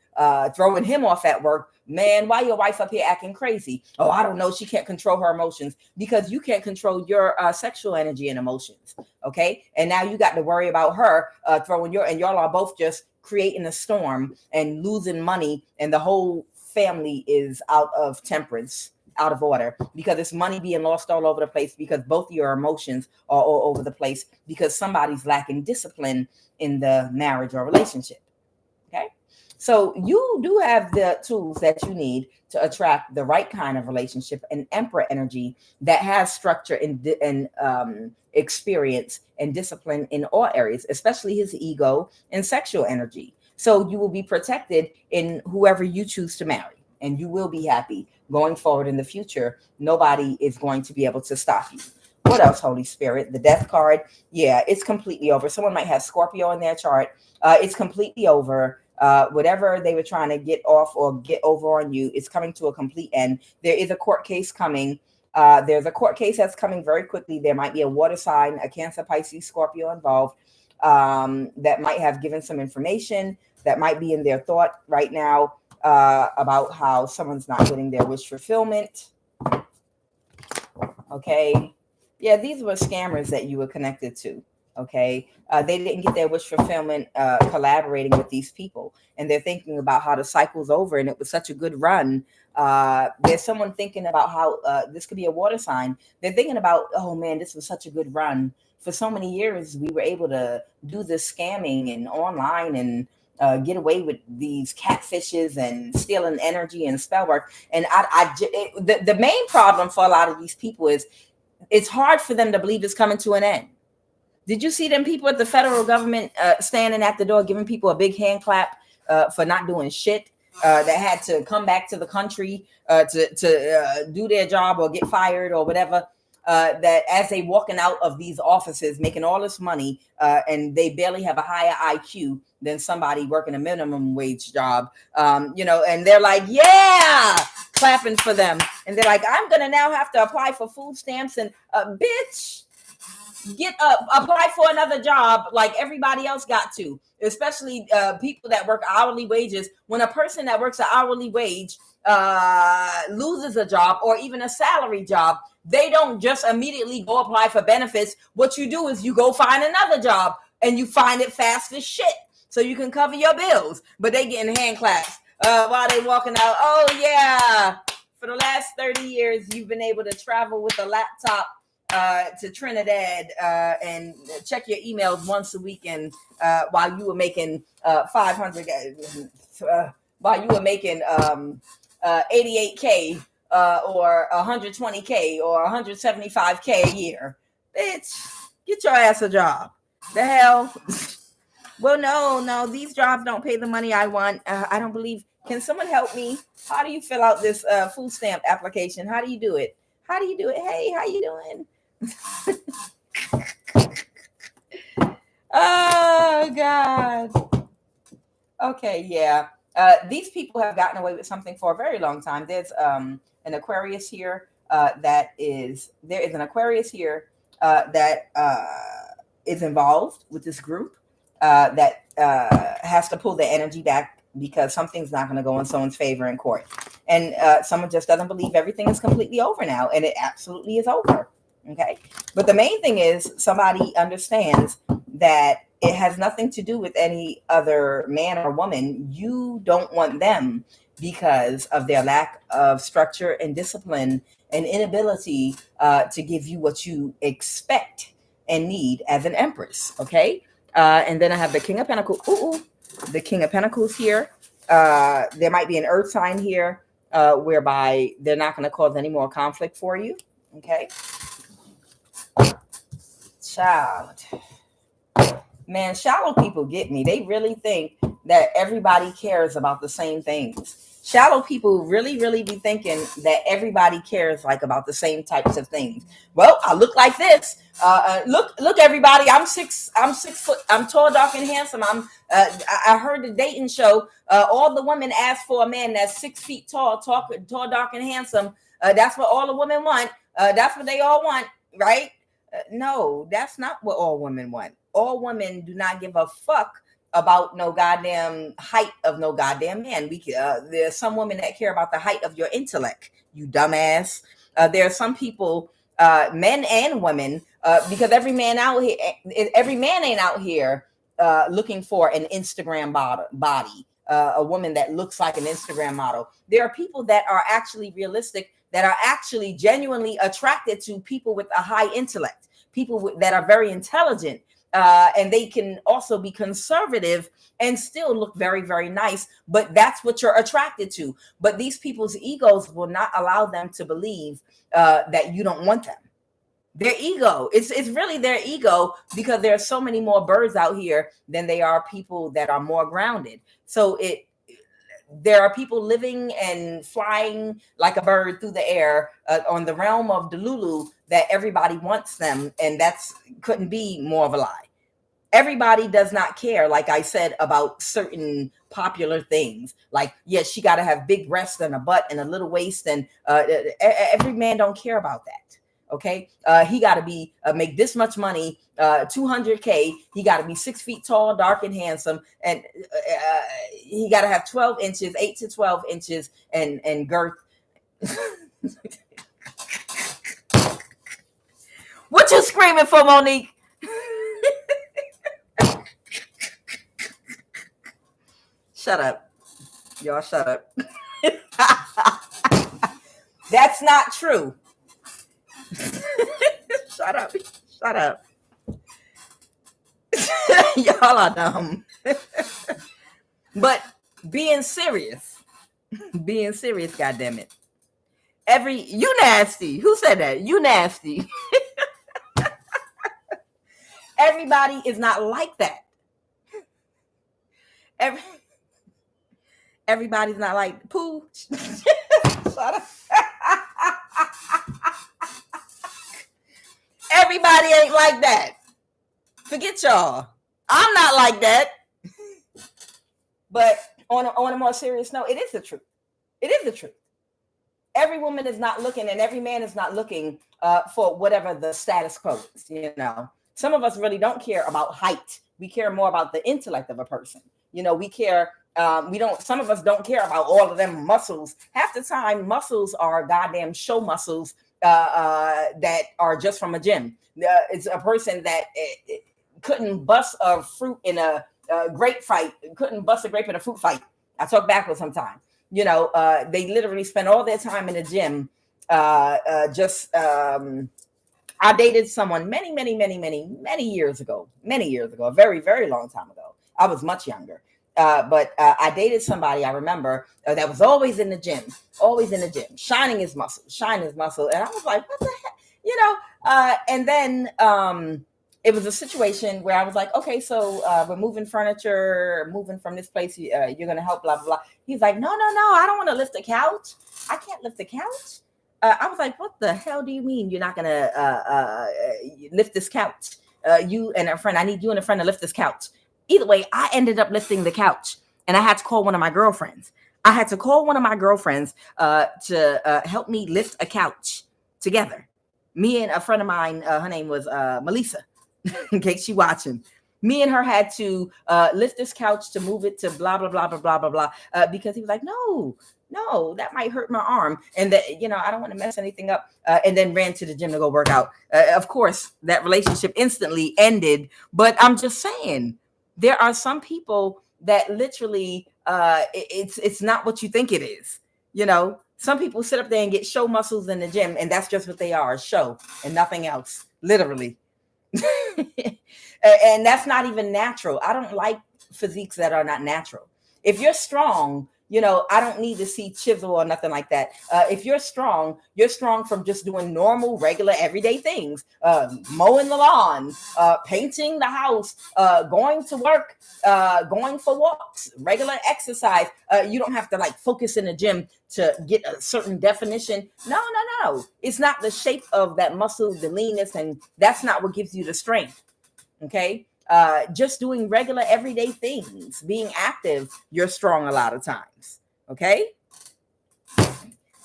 throwing him off at work. Man, why your wife up here acting crazy? Oh, I don't know. She can't control her emotions, because you can't control your sexual energy and emotions. Okay. And now you got to worry about her and y'all are both just creating a storm and losing money. And the whole family is out of temperance, out of order, because it's money being lost all over the place, because both of your emotions are all over the place, because somebody's lacking discipline in the marriage or relationship. Okay. So you do have the tools that you need to attract the right kind of relationship, an Emperor energy that has structure and experience and discipline in all areas, especially his ego and sexual energy. So you will be protected in whoever you choose to marry. and you will be happy going forward in the future. Nobody is going to be able to stop you. What else, Holy Spirit? The death card. Yeah, it's completely over. Someone might have Scorpio in their chart. It's completely over. Whatever they were trying to get off or get over on you is coming to a complete end. There is a court case coming. There's a court case that's coming very quickly. There might be a water sign, a Cancer, Pisces, Scorpio involved, that might have given some information that might be in their thought right now, about how someone's not getting their wish fulfillment. Okay. Yeah, these were scammers that you were connected to. Okay. They didn't get their wish fulfillment collaborating with these people. And they're thinking about how the cycle's over and it was such a good run. There's someone thinking about how this could be a water sign. They're thinking about, oh man, this was such a good run. For so many years, we were able to do this scamming and online and get away with these catfishes and stealing energy and spell work. And the main problem for a lot of these people is it's hard for them to believe it's coming to an end. Did you see them people at the federal government standing at the door giving people a big hand clap for not doing shit, that had to come back to the country to do their job or get fired or whatever? That as they walking out of these offices making all this money, and they barely have a higher IQ than somebody working a minimum wage job, and they're like, yeah, clapping for them. And they're like, I'm going to now have to apply for food stamps and bitch, get up, apply for another job like everybody else got to, especially people that work hourly wages. When a person that works an hourly wage loses a job or even a salary job, they don't just immediately go apply for benefits. What you do is you go find another job and you find it fast as shit so you can cover your bills. But they getting hand claps while they walking out. Oh yeah, for the last 30 years, you've been able to travel with a laptop to Trinidad and check your emails once a week, and while you were making 500, while you were making 88K or 120K or 175K a year. Bitch, get your ass a job. The hell? Well, no, these jobs don't pay the money I want. I don't believe. Can someone help me? How do you fill out this food stamp application? How do you do it? Hey, how you doing? Oh God. Okay, yeah. These people have gotten away with something for a very long time. There's an Aquarius here there is an Aquarius here that is involved with this group that has to pull the energy back because something's not going to go in someone's favor in court. And someone just doesn't believe everything is completely over now, and it absolutely is over. Okay. But the main thing is somebody understands that it has nothing to do with any other man or woman. You don't want them because of their lack of structure and discipline and inability to give you what you expect and need as an Empress. Okay. And then I have the King of Pentacles. The King of Pentacles here. There might be an earth sign here whereby they're not going to cause any more conflict for you. Okay. Child. Man, shallow people get me. They really think that everybody cares about the same things. Shallow people really, really be thinking that everybody cares like about the same types of things. Well, I look like this. Look, everybody. I'm 6 foot. I'm tall, dark, and handsome. I heard the dating show. All the women ask for a man that's 6 feet tall, tall, dark, and handsome. That's what all the women want. That's what they all want, right? No, that's not what all women want. All women do not give a fuck about no goddamn height of no goddamn man. There's some women that care about the height of your intellect, you dumbass. There are some people, men and women, because every man ain't out here looking for an Instagram body, a woman that looks like an Instagram model. There are people that are actually realistic, that are actually genuinely attracted to people with a high intellect, people that are very intelligent, and they can also be conservative and still look very, very nice. But that's what you're attracted to. But these people's egos will not allow them to believe that you don't want them. Their ego, it's really their ego, because there are so many more birds out here than they are people that are more grounded. So there are people living and flying like a bird through the air on the realm of Delulu that everybody wants them, and that's couldn't be more of a lie. Everybody does not care, like I said, about certain popular things. Like, yes, she got to have big breasts and a butt and a little waist, and every man don't care about that. Okay, he got to be make this much money, 200K. He got to be 6 feet tall, dark, and handsome, and he got to have 12 inches, 8 to 12 inches, and girth. What you screaming for, Monique? Shut up, y'all. Shut up. That's not true. Shut up. Shut up. Y'all are dumb. But being serious, goddammit. You nasty. Who said that? You nasty. Everybody is not like that. Everybody's not like poo. Shut up. Everybody ain't like that. Forget y'all. I'm not like that. But on a more serious note, it is the truth. It is the truth. Every woman is not looking, and every man is not looking for whatever the status quo is. You know, some of us really don't care about height. We care more about the intellect of a person. You know, we care. Some of us don't care about all of them muscles. Half the time, muscles are goddamn show muscles that are just from a gym. It's a person that couldn't bust a fruit in a grape fight, couldn't bust a grape in a fruit fight. I talk backwards sometimes. You know, they literally spend all their time in the gym. I dated someone many years ago, a very, very long time ago. I was much younger. But I dated somebody, I remember, that was always in the gym, shining his muscle. And I was like, what the heck? You know, and then it was a situation where I was like, okay, so we're moving furniture, moving from this place. You're going to help, blah, blah, blah. He's like, no, I don't want to lift the couch. I can't lift the couch. I was like, what the hell do you mean you're not going to lift this couch? You and a friend, I need you and a friend to lift this couch. Either way, I ended up lifting the couch, and I had to call one of my girlfriends. To help me lift a couch together. Me and a friend of mine, her name was Melissa, in case she watching. Me and her had to lift this couch to move it to blah, blah, blah, blah, blah, blah, blah, because he was like, no, that might hurt my arm. And that, you know, I don't want to mess anything up. And then ran to the gym to go work out. Of course, that relationship instantly ended. But I'm just saying, there are some people that literally it's not what you think it is. You know, some people sit up there and get show muscles in the gym, and that's just what they are, show and nothing else, literally. And that's not even natural. I don't like physiques that are not natural. If you're strong, you know, I don't need to see chisel or nothing like that. If you're strong from just doing normal, regular, everyday things, mowing the lawn, painting the house, going to work, going for walks, regular exercise. You don't have to like focus in the gym to get a certain definition. No. It's not the shape of that muscle, the leanness, and that's not what gives you the strength. Okay. Just doing regular everyday things, being active, you're strong a lot of times. Okay.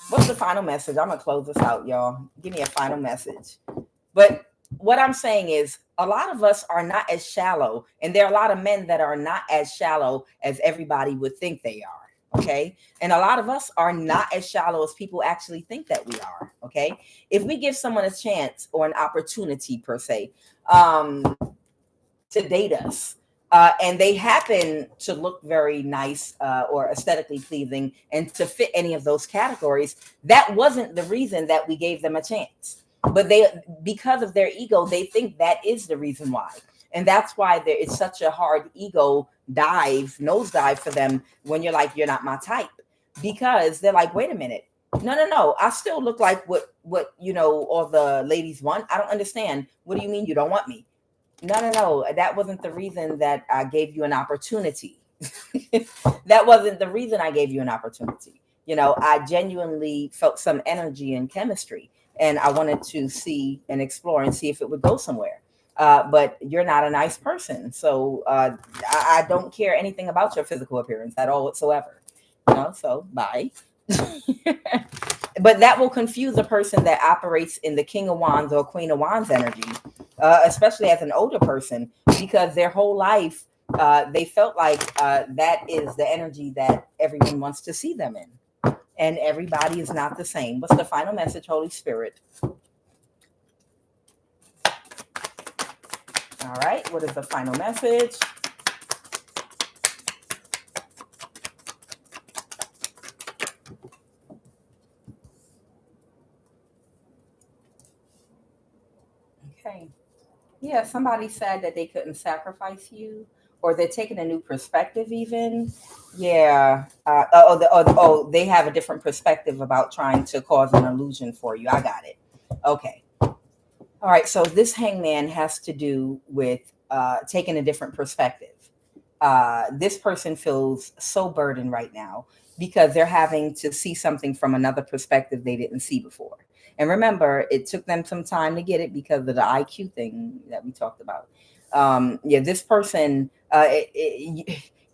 What's the final message? I'm going to close this out, y'all. Give me a final message. But what I'm saying is a lot of us are not as shallow, and there are a lot of men that are not as shallow as everybody would think they are. Okay. And a lot of us are not as shallow as people actually think that we are. Okay. If we give someone a chance or an opportunity per se, to date us, and they happen to look very nice or aesthetically pleasing and to fit any of those categories, that wasn't the reason that we gave them a chance. But because of their ego, they think that is the reason why. And that's why there is such a hard ego nosedive for them when you're like, you're not my type. Because they're like, wait a minute. No. I still look like what you know, all the ladies want. I don't understand. What do you mean you don't want me? No. That wasn't the reason that I gave you an opportunity. That wasn't the reason I gave you an opportunity. I genuinely felt some energy and chemistry, and I wanted to see and explore and see if it would go somewhere. But you're not a nice person, so I don't care anything about your physical appearance at all whatsoever. So bye. But that will confuse a person that operates in the King of Wands or Queen of Wands energy, especially as an older person, because their whole life they felt like that is the energy that everyone wants to see them in. And everybody is not the same. What's the final message, Holy Spirit? All right. What is the final message? Okay. Yeah, somebody said that they couldn't sacrifice you, or they're taking a new perspective even. Yeah. They have a different perspective about trying to cause an illusion for you. I got it. Okay. All right. So this hangman has to do with taking a different perspective. This person feels so burdened right now because they're having to see something from another perspective they didn't see before. And remember, it took them some time to get it because of the IQ thing that we talked about. Yeah, this person,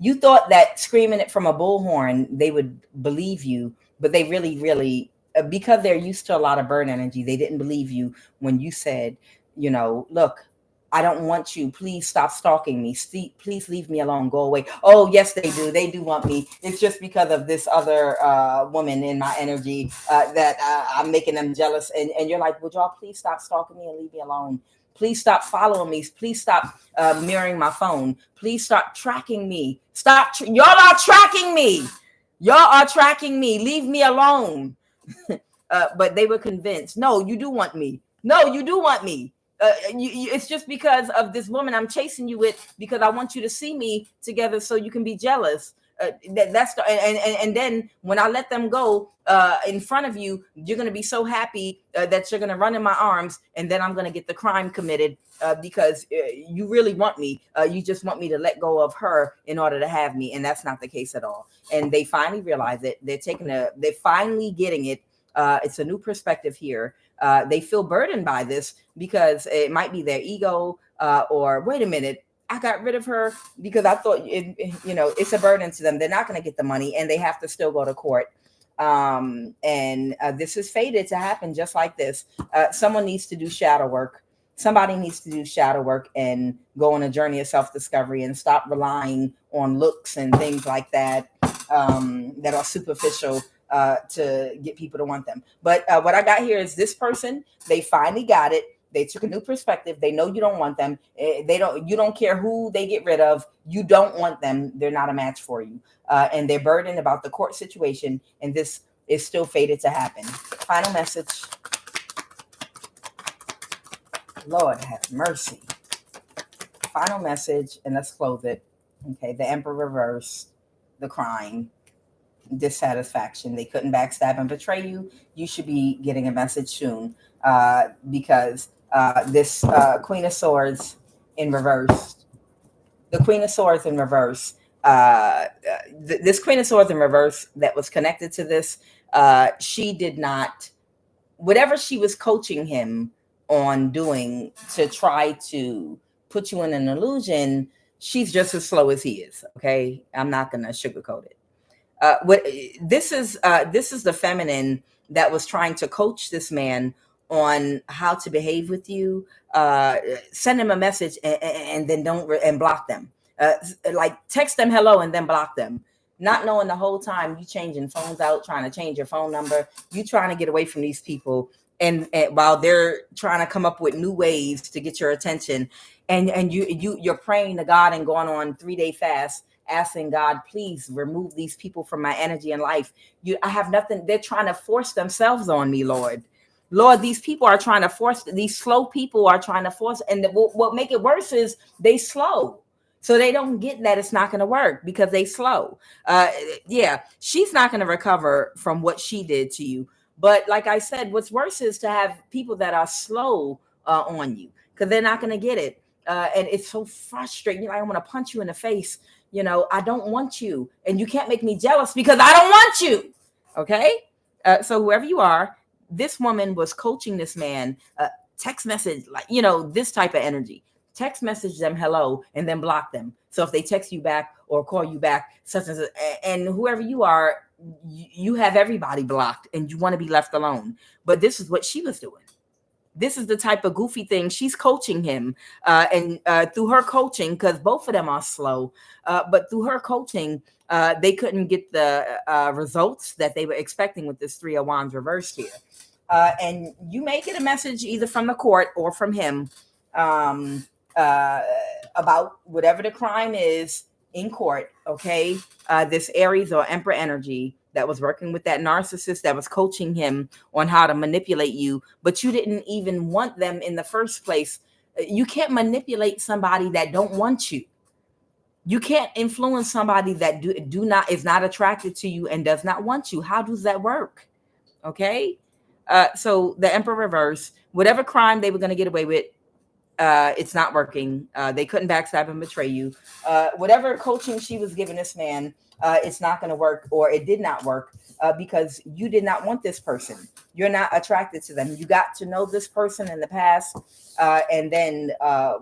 you thought that screaming it from a bullhorn, they would believe you, but they really, because they're used to a lot of burn energy, they didn't believe you when you said, look, I don't want you. Please stop stalking me. Please leave me alone. Go away. Oh, yes, they do. They do want me. It's just because of this other woman in my energy that I'm making them jealous. And you're like, would y'all please stop stalking me and leave me alone? Please stop following me. Please stop mirroring my phone. Please stop tracking me. Y'all are tracking me. Y'all are tracking me. Leave me alone. But they were convinced. No, you do want me. No, you do want me. It's just because of this woman I'm chasing you with, because I want you to see me together so you can be jealous. And then when I let them go in front of you, you're going to be so happy that you're going to run in my arms, and then I'm going to get the crime committed because you really want me. You just want me to let go of her in order to have me, and that's not the case at all. And they finally realize it. They're finally getting it. It's a new perspective here. They feel burdened by this because it might be their ego or wait a minute, I got rid of her because I thought it's a burden to them. They're not going to get the money and they have to still go to court. And this is fated to happen just like this. Someone needs to do shadow work. Somebody needs to do shadow work and go on a journey of self-discovery and stop relying on looks and things like that that are superficial to get people to want them. But what I got here is this person, they finally got it. They took a new perspective. They know you don't want them. You don't care who they get rid of. You don't want them. They're not a match for you. And they're burdened about the court situation. And this is still fated to happen. Final message. Lord have mercy. Final message. And let's close it. Okay. The Emperor reversed the crime. Dissatisfaction. They couldn't backstab and betray you. You should be getting a message soon because this Queen of Swords in reverse. The Queen of Swords in reverse. This Queen of Swords in reverse that was connected to this, she did not, whatever she was coaching him on doing to try to put you in an illusion, she's just as slow as he is. Okay. I'm not going to sugarcoat it. This is the feminine that was trying to coach this man on how to behave with you. Send him a message and then don't block them. Like text them hello and then block them. Not knowing the whole time you changing phones out, trying to change your phone number, you trying to get away from these people, and while they're trying to come up with new ways to get your attention, and you're praying to God and going on 3-day fast, asking God, please remove these people from my energy and life. I have nothing. They're trying to force themselves on me, Lord. Lord, these people are trying to force, these slow people are trying to force. And what make it worse is they slow. So they don't get that it's not going to work because they slow. Yeah, she's not going to recover from what she did to you. But like I said, what's worse is to have people that are slow on you because they're not going to get it. And it's so frustrating. You're like, I want to punch you in the face You know, I don't want you, and you can't make me jealous because I don't want you. Okay. So whoever you are, this woman was coaching this man, text message, like, you know, this type of energy. Text message them hello and then block them. So if they text you back or call you back, such as, and whoever you are, you have everybody blocked and you want to be left alone. But this is what she was doing. This is the type of goofy thing she's coaching him, and through her coaching, because both of them are slow, but through her coaching, they couldn't get the results that they were expecting with this Three of Wands reversed here. And you may get a message either from the court or from him, about whatever the crime is in court. Okay, this Aries or Emperor energy that was working with that narcissist that was coaching him on how to manipulate you, but you didn't even want them in the first place. You can't manipulate somebody that don't want you. You can't influence somebody that is not attracted to you and does not want you. How does that work? Okay. So the Emperor reverse, whatever crime they were going to get away with, it's not working. They couldn't backstab and betray you. Whatever coaching she was giving this man, it's not going to work, or it did not work, because you did not want this person. You're not attracted to them. You got to know this person in the past, and then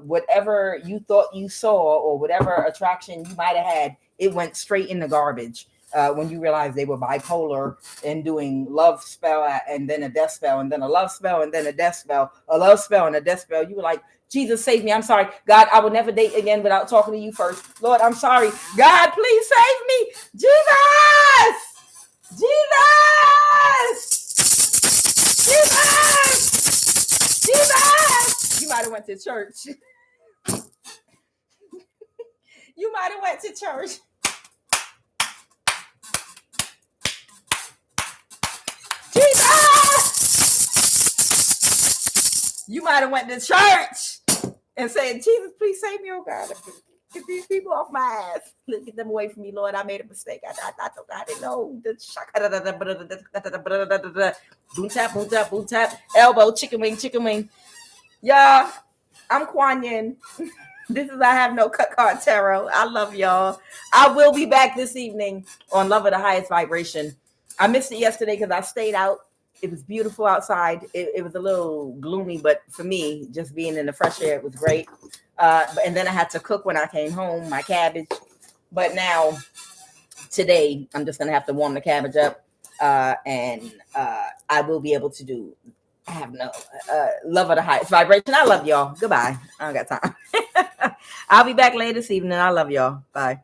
whatever you thought you saw or whatever attraction you might have had, it went straight in the garbage. When you realize they were bipolar and doing love spell and then a death spell and then a love spell and then a death spell, a love spell and a death spell, you were like, Jesus, save me. I'm sorry. God, I will never date again without talking to you first. Lord, I'm sorry. God, please save me. Jesus! Jesus! Jesus! Jesus! You might have went to church. You might have went to church. Jesus! You might have went to church and said, Jesus, please save me, oh God. Get these people off my ass. Get them away from me, Lord. I made a mistake. I didn't know. Boom tap, boom tap, boom tap. Elbow, chicken wing, chicken wing. Yeah, I'm QUAN Yin. This is I Have No Cut Card Tarot. I love y'all. I will be back this evening on Love of the Highest Vibration. I missed it yesterday because I stayed out. It was beautiful outside. It was a little gloomy, but for me, just being in the fresh air, it was great. And then I had to cook when I came home, my cabbage. But now, today, I'm just going to have to warm the cabbage up. And I will be able to do, I have no Love of the Highest Vibration. I love y'all. Goodbye. I don't got time. I'll be back later this evening. I love y'all. Bye.